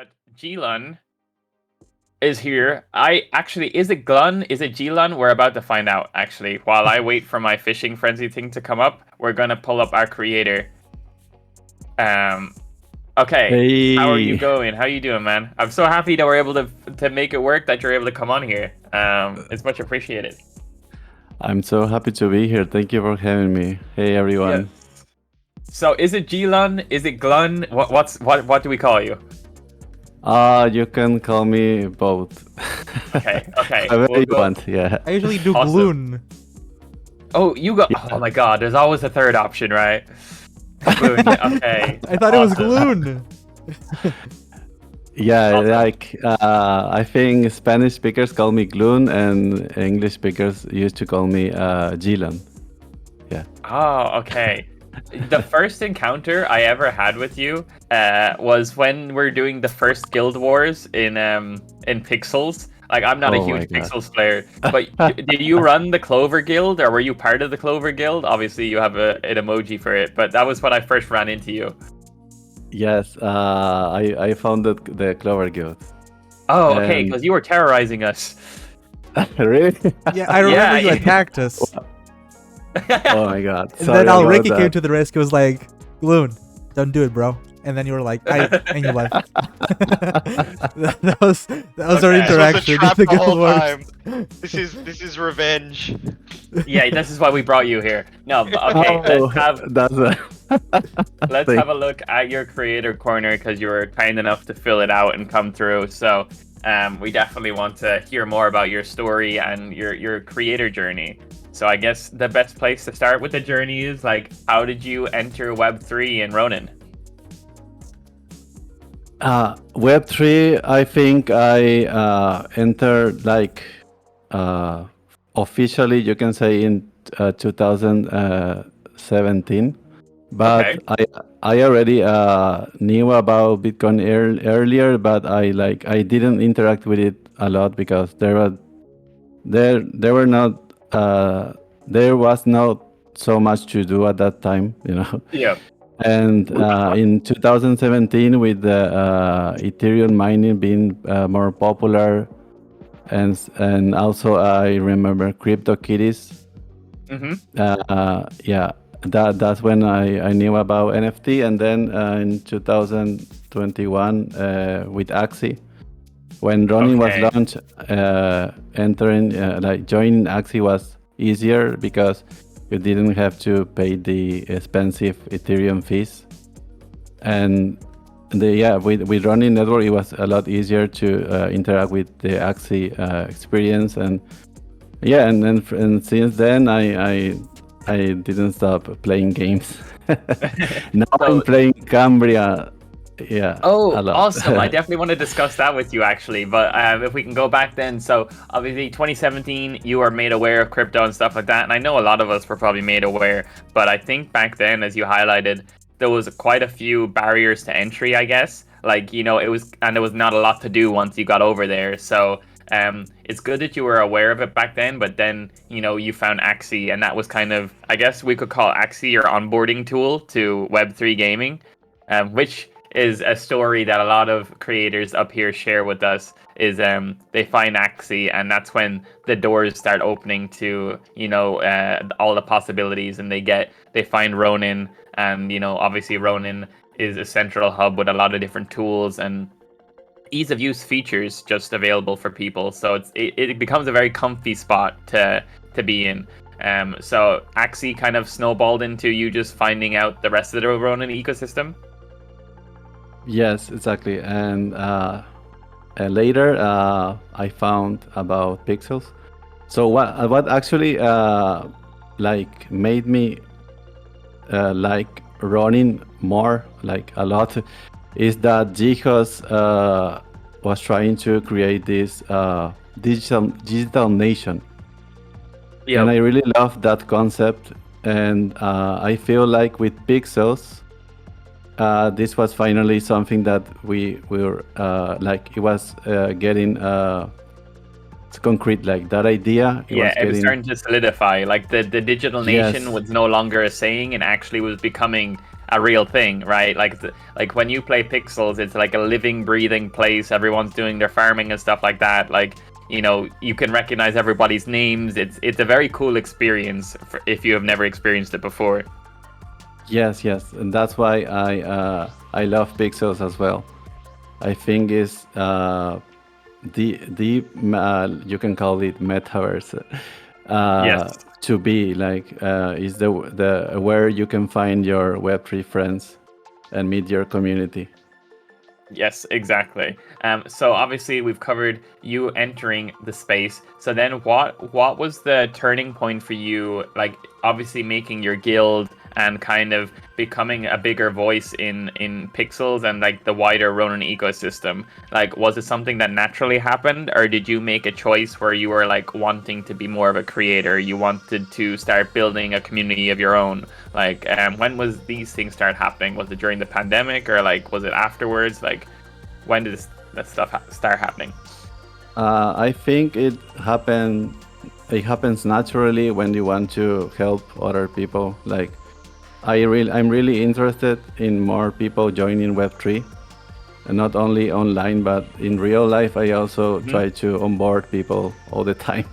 but GLun is here. Is it GLun? Is it GLun? We're about to find out, actually. While I wait for my fishing frenzy thing to come up, we're gonna pull up our creator. Okay. Hey. How are you going? How you doing, man? I'm so happy that we're able to make it work, that you're able to come on here. It's much appreciated. I'm so happy to be here. Thank you for having me. Hey, everyone. Yeah. So, is it GLun? Is it GLun? What do we call you? You can call me both. Okay. Whatever you want, yeah. I usually do Awesome. GLun. Oh, you got. Yeah. Oh my God! There's always a third option, right? GLun, okay. I thought it was Awesome. GLun. Yeah, Awesome. like I think Spanish speakers call me GLun and English speakers used to call me GLun. Yeah. Oh, okay. The first encounter I ever had with you was when we're doing the first Guild Wars in Pixels. Like, I'm not a Oh my huge God. Pixels player, but did you run the Clover Guild, or were you part of the Clover Guild? Obviously, you have an emoji for it, but that was when I first ran into you. Yes, I founded the Clover Guild. Oh, okay, And- because you were terrorizing us. Really? Yeah, I remember you yeah. attacked us. Oh my God. And Sorry then about Ricky that. came to the rescue, was like, GLun, don't do it, bro. And then you were like, and you left. that was our Okay. interaction. This was a trap in the the whole Guild Wars. time. This is revenge. Yeah, this is why we brought you here. No, but okay, Oh, let's have that's a Let's thing. have a look at your creator corner, because you were kind enough to fill it out and come through. So we definitely want to hear more about your story and your creator journey. So I guess the best place to start with the journey is, like, how did you enter Web3 in Ronin? Web3, I think I entered like officially, you can say, in 2017. But Okay. I already knew about Bitcoin earlier, but I didn't interact with it a lot because there was not so much to do at that time, you know. Yeah. And in 2017, with the Ethereum mining being more popular, and also I remember CryptoKitties. Mm-hmm. Yeah, that's when I knew about NFT, and then in 2021 with Axie, when Ronin was Okay. launched, joining Axie was easier because you didn't have to pay the expensive Ethereum fees, and with Ronin network it was a lot easier to interact with the Axie experience, and since then I didn't stop playing games. Now So- I'm playing Cammyyy. Yeah. Oh, a lot. awesome. I definitely want to discuss that with you, actually. But if we can go back then. So, obviously, 2017, you were made aware of crypto and stuff like that. And I know a lot of us were probably made aware. But I think back then, as you highlighted, there was quite a few barriers to entry, I guess. Like, you know, there was not a lot to do once you got over there. So, it's good that you were aware of it back then. But then, you know, you found Axie. And that was kind of, I guess we could call Axie your onboarding tool to Web3 gaming, which is a story that a lot of creators up here share with us. Is they find Axie, and that's when the doors start opening to, you know, all the possibilities, and they find Ronin, and, you know, obviously Ronin is a central hub with a lot of different tools and ease of use features just available for people. So it becomes a very comfy spot to be in. So Axie kind of snowballed into you just finding out the rest of the Ronin ecosystem. Yes, exactly. And later, I found about pixels. So what actually made me like Ronin more, like a lot, is that Jihos was trying to create this digital nation. Yeah. And I really love that concept. And I feel like with pixels, this was finally something that we were it was getting concrete, like that idea. It was starting to solidify. Like the digital nation Yes. was no longer a saying, and actually was becoming a real thing, right? Like when you play Pixels, it's like a living, breathing place. Everyone's doing their farming and stuff like that. Like, you know, you can recognize everybody's names. It's a very cool experience if you have never experienced it before. Yes, and that's why I love Pixels as well. I think it's the you can call it metaverse. Yes. To be like is the where you can find your Web3 friends and meet your community. Yes, exactly. So obviously we've covered you entering the space. So then what was the turning point for you? Like obviously making your guild and kind of becoming a bigger voice in Pixels and like the wider Ronin ecosystem. Like was it something that naturally happened, or did you make a choice where you were like wanting to be more of a creator? You wanted to start building a community of your own? Like when was these things start happening? Was it during the pandemic, or like was it afterwards? Like when did that stuff start happening? I think it happens naturally when you want to help other people. Like I'm really interested in more people joining Web3, and not only online but in real life. I also try to onboard people all the time.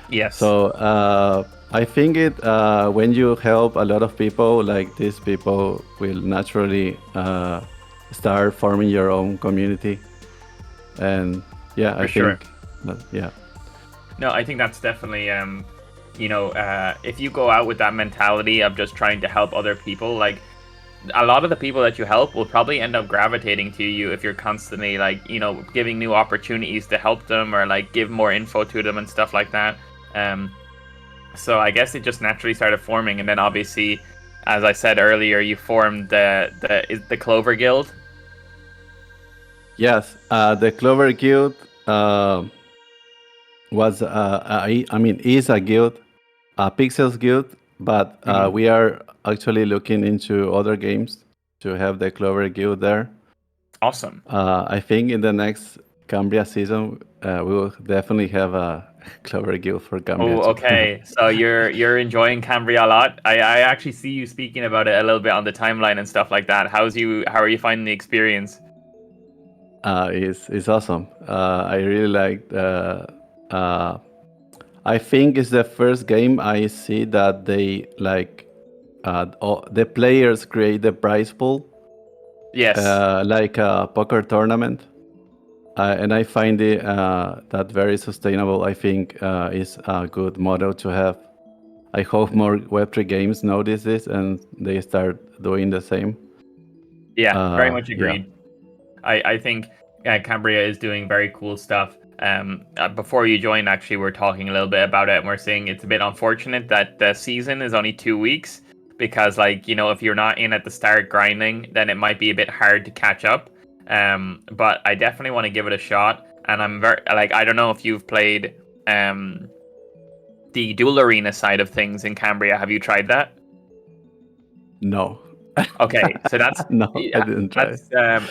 Yes. So I think when you help a lot of people, like these people will naturally start forming your own community. And yeah, I think yeah. No, I think that's definitely you know, if you go out with that mentality of just trying to help other people, like a lot of the people that you help will probably end up gravitating to you if you're constantly like, you know, giving new opportunities to help them or like give more info to them and stuff like that. So I guess it just naturally started forming, and then obviously, as I said earlier, you formed the Clover Guild. Yes, the Clover Guild was I mean is a guild, a Pixels guild, but we are actually looking into other games to have the Clover Guild there. Awesome. I think in the next Cammyyy season, we will definitely have a Clover Guild for Cammyyy. Oh, okay. So you're enjoying Cammyyy a lot. I actually see you speaking about it a little bit on the timeline and stuff like that. How are you finding the experience? It's awesome. I really like. I think it's the first game I see that they like. The players create the prize pool. Yes. Like a poker tournament. And I find it that very sustainable. I think is a good model to have. I hope more Web3 games notice this and they start doing the same. Yeah, very much agreed. Yeah. I think Cammyyy is doing very cool stuff. Before you joined, actually, we're talking a little bit about it, and we're saying it's a bit unfortunate that the season is only 2 weeks because, like, you know, if you're not in at the start grinding, then it might be a bit hard to catch up. But I definitely want to give it a shot, and I'm very like, I don't know if you've played the dual arena side of things in Cammyyy. Have you tried that? No. Okay, so that's no, I didn't try.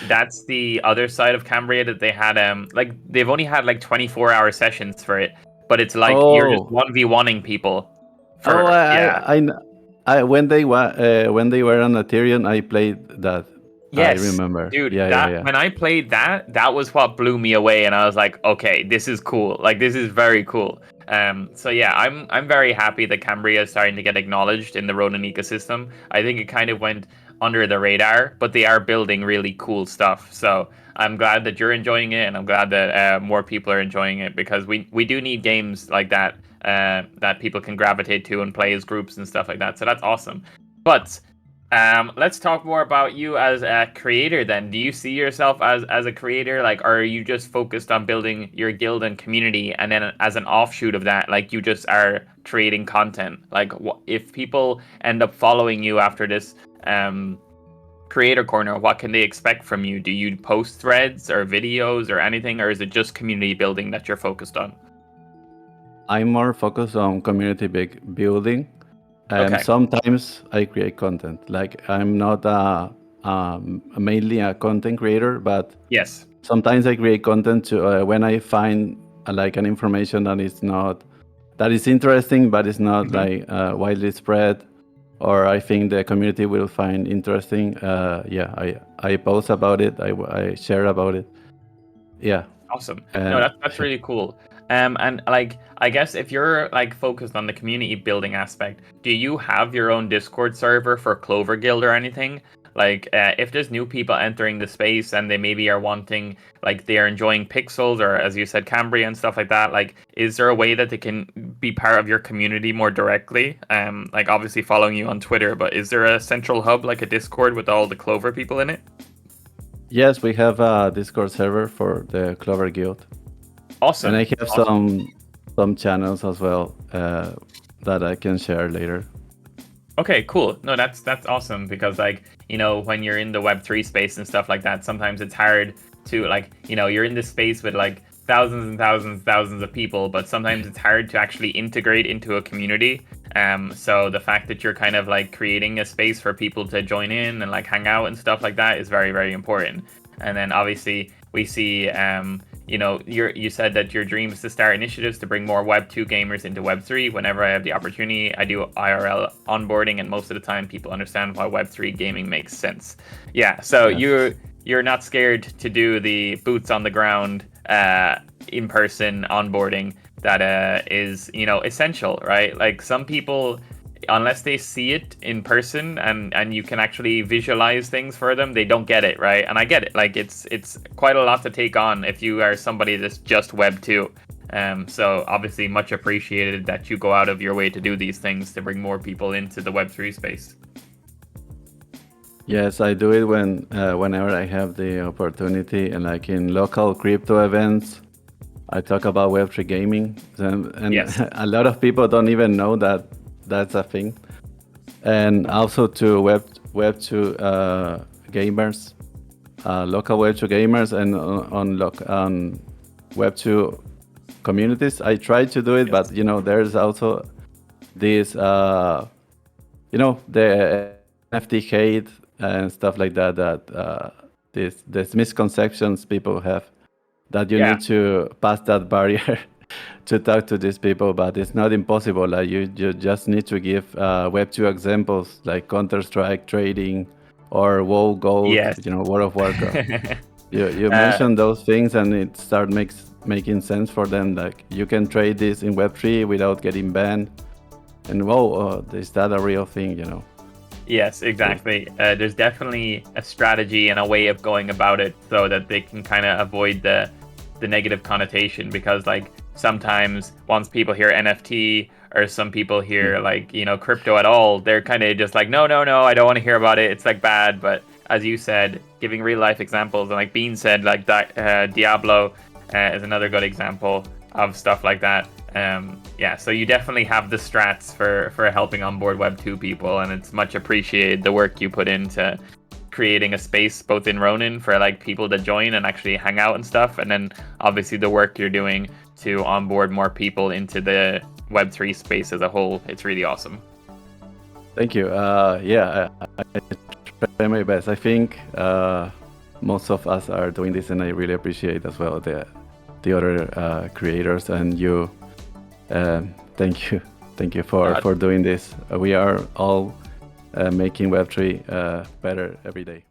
That's the other side of Cammyyy that they had. Like they've only had like 24-hour sessions for it, but it's like you're just 1v1ing people. I when they were on Ethereum, I played that. Yes, I remember, dude. Yeah. When I played that was what blew me away, and I was like, okay, this is cool. Like this is very cool. So yeah, I'm very happy that Cammyyy is starting to get acknowledged in the Ronin ecosystem. I think it kind of went under the radar, but they are building really cool stuff. So I'm glad that you're enjoying it, and I'm glad that more people are enjoying it, because we do need games like that that people can gravitate to and play as groups and stuff like that. So that's awesome. But let's talk more about you as a creator then. Do you see yourself as a creator, like, or are you just focused on building your guild and community, and then as an offshoot of that, like, you just are creating content? Like, if people end up following you after this creator corner, what can they expect from you? Do you post threads or videos or anything, or is it just community building that you're focused on? I'm more focused on community building. And sometimes I create content. Like I'm not mainly a content creator, but yes, sometimes I create content to when I find like an information that is interesting, but it's not like widely spread, or I think the community will find interesting, yeah, I post about it. I share about it. Yeah. Awesome. No, that's really cool. And like, I guess if you're like focused on the community building aspect, do you have your own Discord server for Clover Guild or anything? Like, if there's new people entering the space and they maybe are wanting, like, they are enjoying pixels or, as you said, Cammyyy and stuff like that, like, is there a way that they can be part of your community more directly? Like, obviously following you on Twitter, but is there a central hub, like a Discord with all the Clover people in it? Yes, we have a Discord server for the Clover Guild. Awesome. And I have some channels as well that I can share later. Okay, cool. No, that's awesome because, like, you know, when you're in the Web3 space and stuff like that, sometimes it's hard to, like, you know, you're in this space with like thousands and thousands of people, but sometimes it's hard to actually integrate into a community. So the fact that you're kind of like creating a space for people to join in and like hang out and stuff like that is very, very important. And then obviously we see, you know, you said that your dream is to start initiatives to bring more Web 2 gamers into Web 3. Whenever I have the opportunity, I do IRL onboarding, and most of the time people understand why Web 3 gaming makes sense. Yeah, so Yes. you're not scared to do the boots on the ground in-person onboarding that is, you know, essential, right? Like, some people, unless they see it in person and you can actually visualize things for them, they don't get it, right? And I get it. Like, it's quite a lot to take on if you are somebody that's just Web 2. So obviously much appreciated that you go out of your way to do these things to bring more people into the Web 3 space. Yes, I do it whenever I have the opportunity, and like in local crypto events, I talk about Web3 gaming, and Yes. a lot of people don't even know that that's a thing. And also to Web2 gamers, local Web2 gamers, and on Web2 communities. I try to do it, but you know, there's also this, you know, the NFT hate and stuff like that. These misconceptions people have, that you need to pass that barrier to talk to these people, but it's not impossible. Like, you just need to give Web2 examples like Counter-Strike trading or WoW Gold, you know, World of Warcraft. you mention those things and it making sense for them. Like, you can trade this in Web3 without getting banned. And whoa, is that a real thing, you know? Yes, exactly. There's definitely a strategy and a way of going about it so that they can kind of avoid the negative connotation, because like sometimes once people hear NFT or some people hear like, you know, crypto at all, they're kind of just like, no, I don't want to hear about it. It's like bad. But as you said, giving real life examples, and like Bean said, like that, Diablo is another good example of stuff like that. Yeah, so you definitely have the strats for helping onboard Web 2 people, and it's much appreciated the work you put into creating a space both in Ronin for like people to join and actually hang out and stuff, and then obviously the work you're doing to onboard more people into the Web 3 space as a whole. It's really awesome. Thank you. Yeah, I try my best. I think most of us are doing this, and I really appreciate as well the other creators and you. Thank you for doing this. We are all making Web3 better every day.